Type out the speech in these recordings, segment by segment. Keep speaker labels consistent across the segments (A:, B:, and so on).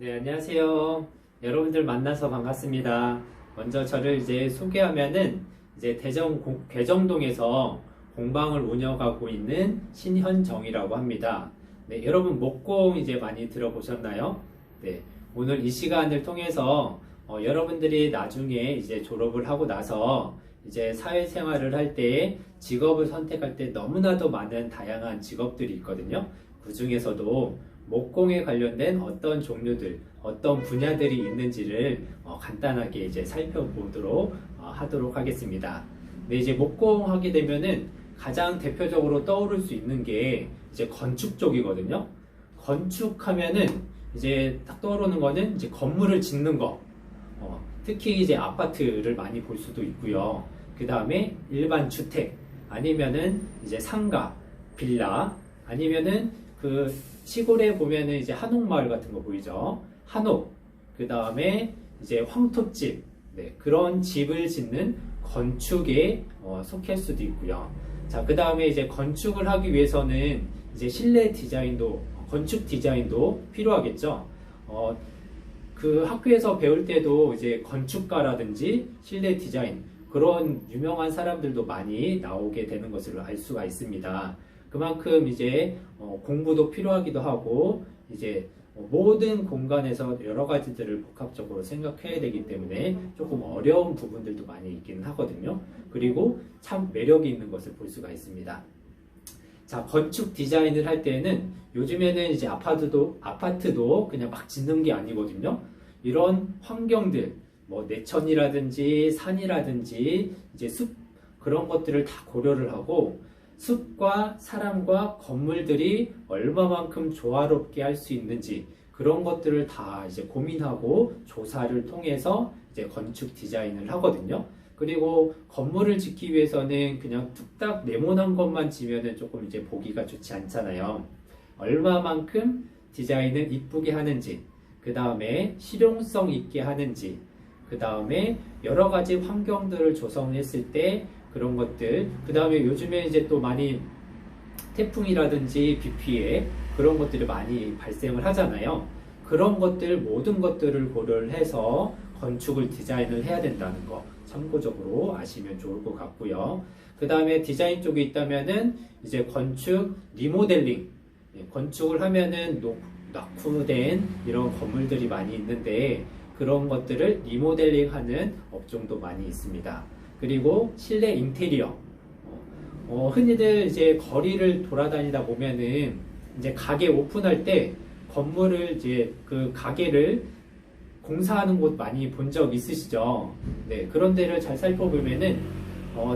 A: 네, 안녕하세요. 여러분들 만나서 반갑습니다. 먼저 저를 이제 소개하면은 이제 괴정동에서 공방을 운영하고 있는 신현정이라고 합니다. 네, 여러분 목공 이제 많이 들어보셨나요? 네, 오늘 이 시간을 통해서 여러분들이 나중에 이제 졸업을 하고 나서 이제 사회생활을 할 때 직업을 선택할 때 너무나도 많은 다양한 직업들이 있거든요. 그 중에서도 목공에 관련된 어떤 종류들, 어떤 분야들이 있는지를 간단하게 이제 살펴보도록 하도록 하겠습니다. 네, 이제 목공하게 되면은 가장 대표적으로 떠오를 수 있는 게 이제 건축 쪽이거든요. 건축하면은 이제 딱 떠오르는 거는 이제 건물을 짓는 거. 특히 이제 아파트를 많이 볼 수도 있고요. 그 다음에 일반 주택, 아니면은 이제 상가, 빌라, 아니면은 그 시골에 보면은 이제 한옥마을 같은 거 보이죠? 한옥, 그 다음에 이제 황토집, 네, 그런 집을 짓는 건축에 속할 수도 있고요. 자, 그 다음에 이제 건축을 하기 위해서는 이제 실내 디자인도, 건축 디자인도 필요하겠죠. 그 학교에서 배울 때도 이제 건축가라든지 실내 디자인, 그런 유명한 사람들도 많이 나오게 되는 것을 알 수가 있습니다. 그만큼 이제 공부도 필요하기도 하고 이제 모든 공간에서 여러 가지들을 복합적으로 생각해야 되기 때문에 조금 어려운 부분들도 많이 있기는 하거든요. 그리고 참 매력이 있는 것을 볼 수가 있습니다. 자, 건축 디자인을 할 때는 요즘에는 이제 아파트도 그냥 막 짓는 게 아니거든요. 이런 환경들, 뭐 내천이라든지 산이라든지 이제 숲, 그런 것들을 다 고려를 하고 숲과 사람과 건물들이 얼마만큼 조화롭게 할 수 있는지 그런 것들을 다 이제 고민하고 조사를 통해서 이제 건축 디자인을 하거든요. 그리고 건물을 짓기 위해서는 그냥 뚝딱 네모난 것만 지면은 조금 이제 보기가 좋지 않잖아요. 얼마만큼 디자인을 이쁘게 하는지, 그 다음에 실용성 있게 하는지, 그 다음에 여러 가지 환경들을 조성했을 때 그런 것들, 그 다음에 요즘에 이제 또 많이 태풍이라든지 비 피해 그런 것들이 많이 발생을 하잖아요. 그런 것들, 모든 것들을 고려를 해서 건축을 디자인을 해야 된다는 거 참고적으로 아시면 좋을 것 같고요. 그 다음에 디자인 쪽에 있다면은 이제 건축 리모델링, 건축을 하면은 낙후된 이런 건물들이 많이 있는데 그런 것들을 리모델링 하는 업종도 많이 있습니다. 그리고 실내 인테리어. 흔히들 이제 거리를 돌아다니다 보면은 이제 가게 오픈할 때 건물을 이제 그 가게를 공사하는 곳 많이 본 적 있으시죠? 네, 그런 데를 잘 살펴보면은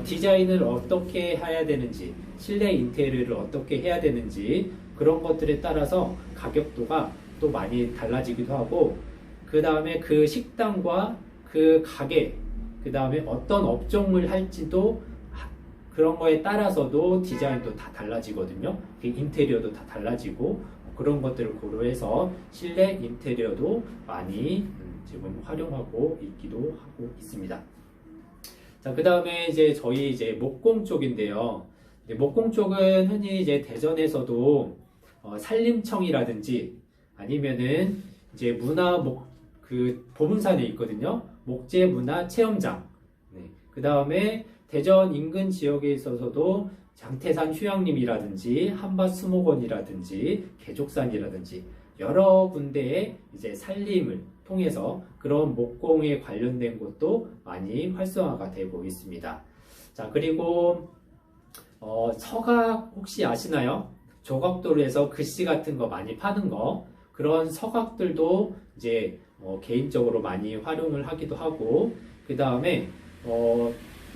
A: 디자인을 어떻게 해야 되는지, 실내 인테리어를 어떻게 해야 되는지 그런 것들에 따라서 가격도가 또 많이 달라지기도 하고 그 다음에 그 식당과 그 가게, 그 다음에 어떤 업종을 할지도 그런 거에 따라서도 디자인도 다 달라지거든요. 그 인테리어도 다 달라지고 그런 것들을 고려해서 실내 인테리어도 많이 지금 활용하고 있기도 하고 있습니다. 자, 그 다음에 이제 저희 이제 목공 쪽인데요. 목공 쪽은 흔히 이제 대전에서도 산림청이라든지 아니면은 이제 그 보문산에 있거든요. 목재문화체험장. 네. 그 다음에 대전 인근 지역에 있어서도 장태산 휴양림이라든지 한밭수목원이라든지 개족산이라든지 여러 군데의 이제 산림을 통해서 그런 목공에 관련된 곳도 많이 활성화가 되고 있습니다. 자, 그리고 서각 혹시 아시나요? 조각도로에서 글씨 같은 거 많이 파는 거, 그런 서각들도 이제 개인적으로 많이 활용을 하기도 하고, 그 다음에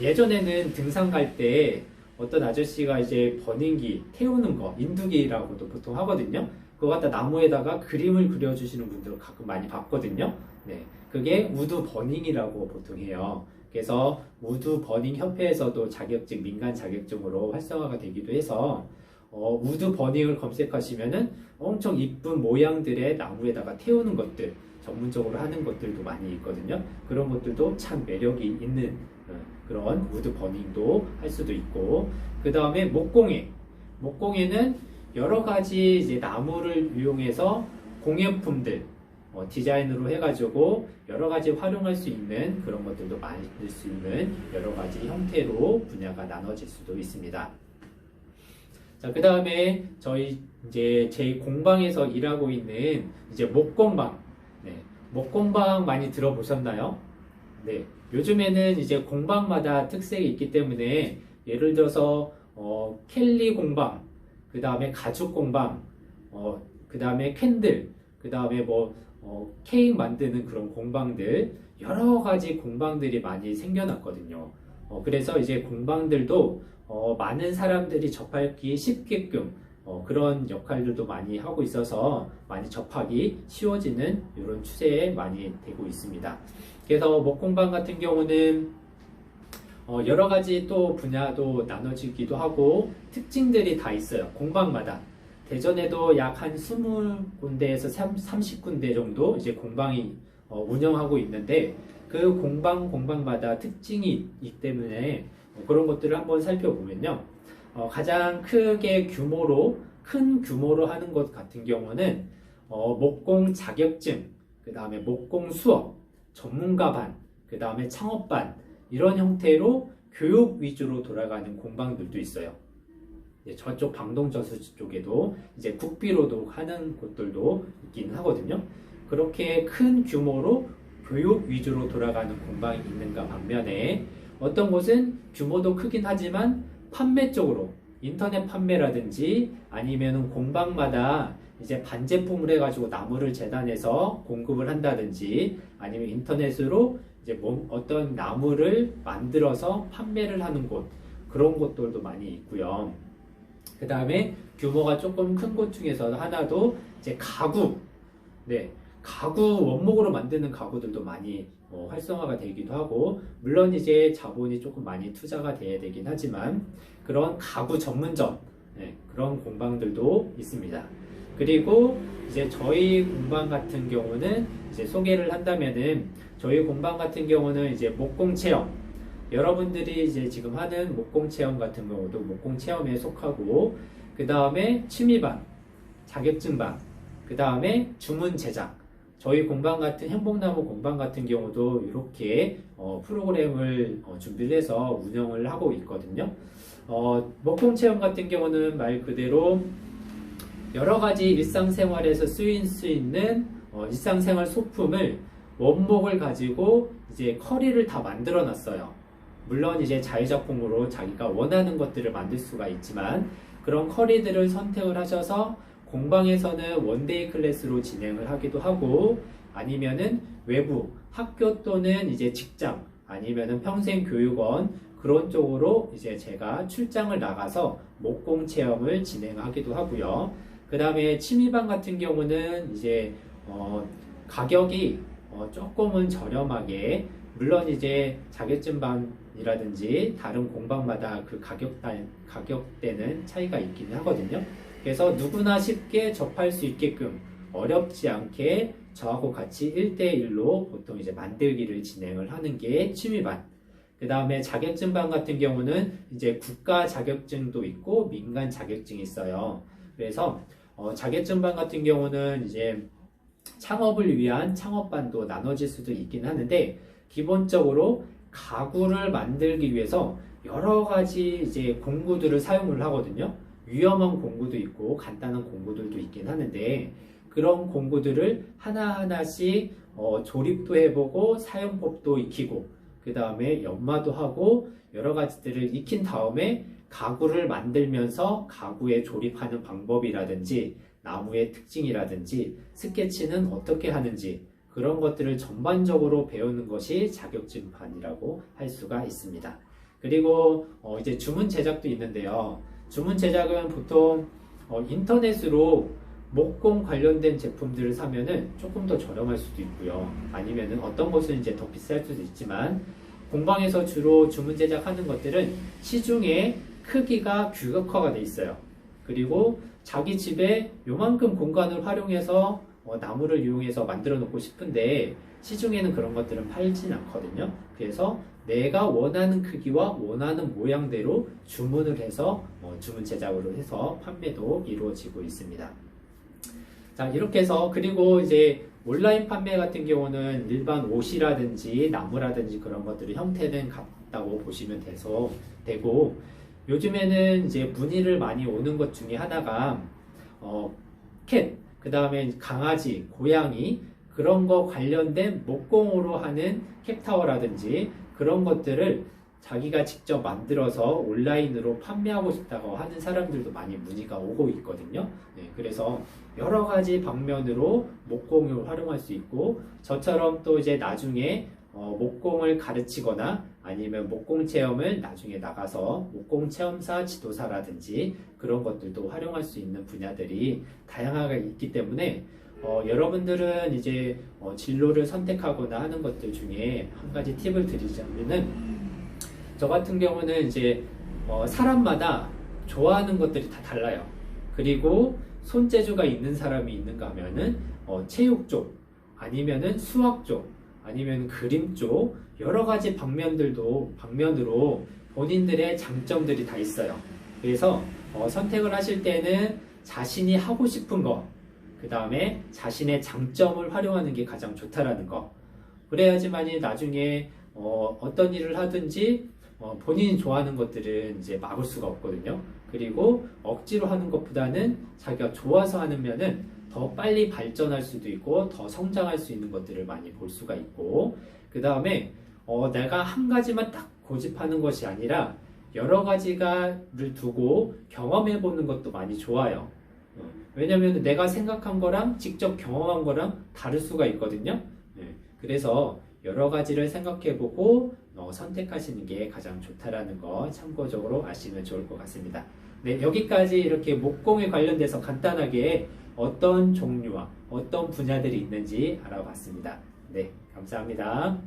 A: 예전에는 등산 갈 때 어떤 아저씨가 이제 버닝기 태우는 거, 인두기라고도 보통 하거든요. 그거 갖다 나무에다가 그림을 그려주시는 분들을 가끔 많이 봤거든요. 네, 그게 우드 버닝이라고 보통 해요. 그래서 우드 버닝 협회에서도 자격증, 민간 자격증으로 활성화가 되기도 해서 우드 버닝을 검색하시면은 엄청 이쁜 모양들의 나무에다가 태우는 것들, 전문적으로 하는 것들도 많이 있거든요. 그런 것들도 참 매력이 있는 그런 우드 버닝도 할 수도 있고, 그 다음에 목공예는 여러 가지 이제 나무를 이용해서 공예품들, 디자인으로 해가지고 여러 가지 활용할 수 있는 그런 것들도 만들 수 있는 여러 가지 형태로 분야가 나눠질 수도 있습니다. 자, 그 다음에 저희 이제 제 공방에서 일하고 있는 이제 목공방. 네, 목공방 많이 들어보셨나요? 네, 요즘에는 이제 공방마다 특색이 있기 때문에 예를 들어서 켈리 공방, 그 다음에 가죽 공방, 그 다음에 캔들, 그 다음에 케이크 만드는 그런 공방들, 여러 가지 공방들이 많이 생겨났거든요. 그래서 이제 공방들도 많은 사람들이 접하기 쉽게끔 그런 역할들도 많이 하고 있어서 많이 접하기 쉬워지는 이런 추세에 많이 되고 있습니다. 그래서 목공방 같은 경우는 여러 가지 또 분야도 나눠지기도 하고 특징들이 다 있어요. 공방마다. 대전에도 약 한 20군데에서 30군데 정도 이제 공방이 운영하고 있는데 그 공방마다 특징이 있기 때문에 그런 것들을 한번 살펴보면요. 가장 큰 규모로 하는 것 같은 경우는 목공 자격증, 그 다음에 목공 수업, 전문가반, 그 다음에 창업반 이런 형태로 교육 위주로 돌아가는 공방들도 있어요. 저쪽 방동저수 쪽에도 이제 국비로도 하는 곳들도 있긴 하거든요. 그렇게 큰 규모로 교육 위주로 돌아가는 공방이 있는가 반면에 어떤 곳은 규모도 크긴 하지만 판매 쪽으로 인터넷 판매라든지 아니면은 공방마다 이제 반제품을 해가지고 나무를 재단해서 공급을 한다든지 아니면 인터넷으로 이제 어떤 나무를 만들어서 판매를 하는 곳 그런 곳들도 많이 있고요. 그 다음에 규모가 조금 큰 곳 중에서 하나도 이제 가구, 네, 가구 원목으로 만드는 가구들도 많이 활성화가 되기도 하고 물론 이제 자본이 조금 많이 투자가 돼야 되긴 하지만 그런 가구 전문점 그런 공방들도 있습니다. 그리고 이제 저희 공방 같은 경우는 이제 소개를 한다면은 저희 공방 같은 경우는 이제 목공 체험 여러분들이 이제 지금 하는 목공 체험 같은 경우도 목공 체험에 속하고 그 다음에 취미반, 자격증반, 그 다음에 주문 제작 저희 공방 같은 행복나무 공방 같은 경우도 이렇게 프로그램을 준비를 해서 운영을 하고 있거든요. 목공 체험 같은 경우는 말 그대로 여러 가지 일상생활에서 쓰일 수 있는 일상생활 소품을 원목을 가지고 이제 커리를 다 만들어 놨어요. 물론 이제 자유작품으로 자기가 원하는 것들을 만들 수가 있지만 그런 커리들을 선택을 하셔서 공방에서는 원데이 클래스로 진행을 하기도 하고 아니면은 외부 학교 또는 이제 직장 아니면은 평생교육원 그런 쪽으로 이제 제가 출장을 나가서 목공 체험을 진행하기도 하고요. 그 다음에 취미반 같은 경우는 이제 가격이 조금은 저렴하게 물론 이제 자격증반이라든지 다른 공방마다 그 가격대는 차이가 있긴 하거든요. 그래서 누구나 쉽게 접할 수 있게끔 어렵지 않게 저하고 같이 1대1로 보통 이제 만들기를 진행을 하는 게 취미반. 그 다음에 자격증반 같은 경우는 이제 국가 자격증도 있고 민간 자격증이 있어요. 그래서 자격증반 같은 경우는 이제 창업을 위한 창업반도 나눠질 수도 있긴 하는데 기본적으로 가구를 만들기 위해서 여러 가지 이제 공구들을 사용을 하거든요. 위험한 공구도 있고 간단한 공구들도 있긴 하는데 그런 공구들을 하나하나씩 조립도 해보고 사용법도 익히고 그 다음에 연마도 하고 여러 가지들을 익힌 다음에 가구를 만들면서 가구에 조립하는 방법이라든지 나무의 특징이라든지 스케치는 어떻게 하는지 그런 것들을 전반적으로 배우는 것이 자격증반이라고 할 수가 있습니다. 그리고 이제 주문 제작도 있는데요. 주문 제작은 보통 인터넷으로 목공 관련된 제품들을 사면은 조금 더 저렴할 수도 있고요. 아니면은 어떤 것은 이제 더 비쌀 수도 있지만 공방에서 주로 주문 제작하는 것들은 시중에 크기가 규격화가 돼 있어요. 그리고 자기 집에 요만큼 공간을 활용해서 나무를 이용해서 만들어 놓고 싶은데 시중에는 그런 것들은 팔진 않거든요. 그래서 내가 원하는 크기와 원하는 모양대로 주문을 해서 주문 제작으로 해서 판매도 이루어지고 있습니다. 자, 이렇게 해서 그리고 이제 온라인 판매 같은 경우는 일반 옷이라든지 나무라든지 그런 것들의 형태는 같다고 보시면 되고, 요즘에는 이제 문의를 많이 오는 것 중에 하나가 캣, 그 다음에 강아지, 고양이 그런 거 관련된 목공으로 하는 캣타워라든지 그런 것들을 자기가 직접 만들어서 온라인으로 판매하고 싶다고 하는 사람들도 많이 문의가 오고 있거든요. 네, 그래서 여러 가지 방면으로 목공을 활용할 수 있고, 저처럼 또 이제 나중에 목공을 가르치거나 아니면 목공 체험을 나중에 나가서 목공 체험사 지도사라든지 그런 것들도 활용할 수 있는 분야들이 다양하게 있기 때문에 여러분들은 이제 진로를 선택하거나 하는 것들 중에 한 가지 팁을 드리자면은, 저 같은 경우는 이제 사람마다 좋아하는 것들이 다 달라요. 그리고 손재주가 있는 사람이 있는가 하면은 체육 쪽, 아니면은 수학 쪽, 아니면 그림 쪽, 여러 가지 방면으로 본인들의 장점들이 다 있어요. 그래서 선택을 하실 때는 자신이 하고 싶은 거, 그 다음에 자신의 장점을 활용하는 게 가장 좋다라는 거. 그래야지만이 나중에 어떤 일을 하든지 본인이 좋아하는 것들은 이제 막을 수가 없거든요. 그리고 억지로 하는 것보다는 자기가 좋아서 하면은 더 빨리 발전할 수도 있고 더 성장할 수 있는 것들을 많이 볼 수가 있고, 그 다음에 내가 한 가지만 딱 고집하는 것이 아니라 여러 가지를 두고 경험해 보는 것도 많이 좋아요. 왜냐면 내가 생각한 거랑 직접 경험한 거랑 다를 수가 있거든요. 그래서 여러 가지를 생각해 보고 선택하시는 게 가장 좋다라는 거 참고적으로 아시면 좋을 것 같습니다. 네, 여기까지 이렇게 목공에 관련돼서 간단하게 어떤 종류와 어떤 분야들이 있는지 알아봤습니다. 네, 감사합니다.